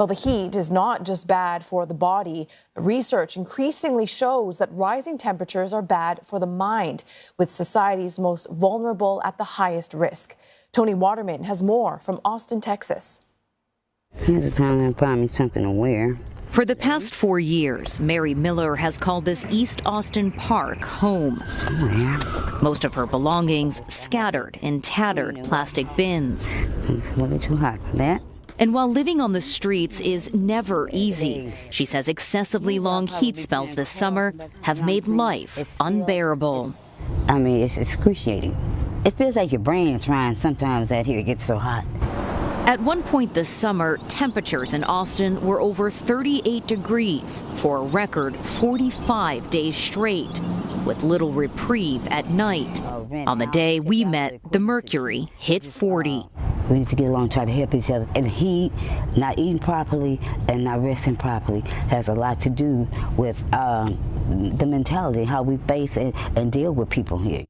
Well, the heat is not just bad for the body. Research increasingly shows that rising temperatures are bad for the mind, with society's most vulnerable at the highest risk. Toni Waterman has more from Austin, Texas. Here's a time to find me something to wear. For the past 4 years, Mary Miller has called this East Austin park home. Most of her belongings scattered in tattered plastic bins. It's a little too hot for that. And while living on the streets is never easy, she says excessively long heat spells this summer have made life unbearable. I mean, it's excruciating. It feels like your brain is trying sometimes out here. It gets so hot. At one point this summer, temperatures in Austin were over 38 degrees for a record 45 days straight, with little reprieve at night. On the day we met, the mercury hit 40. We need to get along, try to help each other. And the heat, not eating properly and not resting properly has a lot to do with the mentality, how we face and deal with people here.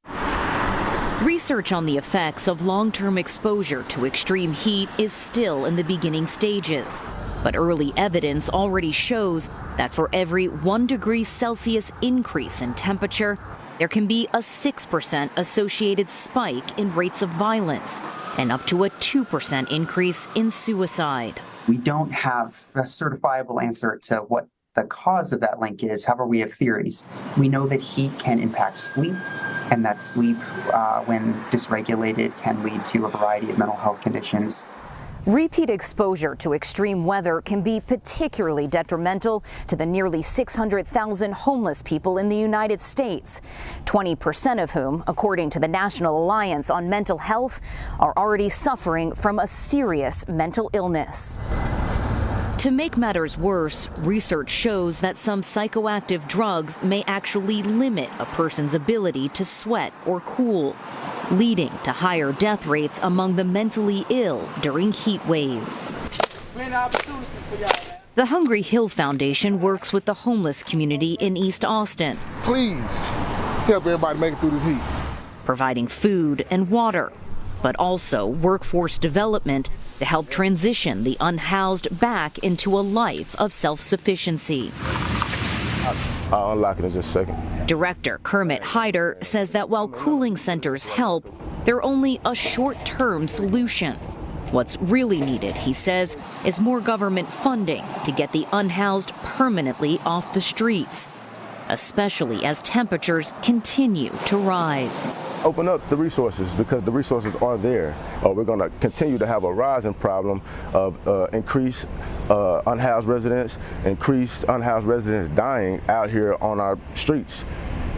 Research on the effects of long-term exposure to extreme heat is still in the beginning stages. But early evidence already shows that for every 1 degree Celsius increase in temperature, there can be a 6% associated spike in rates of violence and up to a 2% increase in suicide. We don't have a certifiable answer to what the cause of that link is. However, we have theories. We know that heat can impact sleep, and that sleep, when dysregulated, can lead to a variety of mental health conditions. Repeat exposure to extreme weather can be particularly detrimental to the nearly 600,000 homeless people in the United States, 20% of whom, according to the National Alliance on Mental Health, are already suffering from a serious mental illness. To make matters worse, research shows that some psychoactive drugs may actually limit a person's ability to sweat or cool, leading to higher death rates among the mentally ill during heat waves. The Hungry Hill Foundation works with the homeless community in East Austin. Please help everybody make it through this heat. Providing food and water, but also workforce development to help transition the unhoused back into a life of self-sufficiency. I'll unlock it in just a second. Director Kermit Hyder says that while cooling centers help, they're only a short-term solution. What's really needed, he says, is more government funding to get the unhoused permanently off the streets, especially as temperatures continue to rise. Open up the resources, because the resources are there. We're going to continue to have a rising problem of increased unhoused residents, increased unhoused residents dying out here on our streets,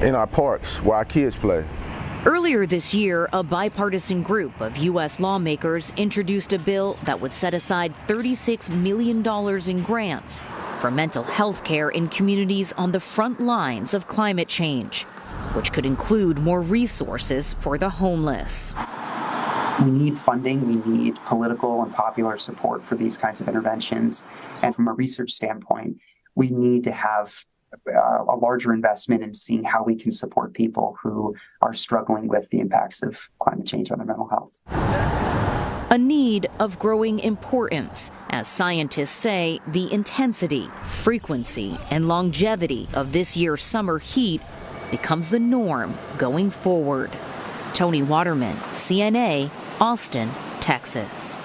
in our parks, where our kids play. Earlier this year, a bipartisan group of U.S. lawmakers introduced a bill that would set aside $36 million in grants for mental health care in communities on the front lines of climate change, which could include more resources for the homeless. We need funding, we need political and popular support for these kinds of interventions. And from a research standpoint, we need to have a larger investment in seeing how we can support people who are struggling with the impacts of climate change on their mental health. A need of growing importance, as scientists say the intensity, frequency, and longevity of this year's summer heat becomes the norm going forward. Toni Waterman, CNA, Austin, Texas.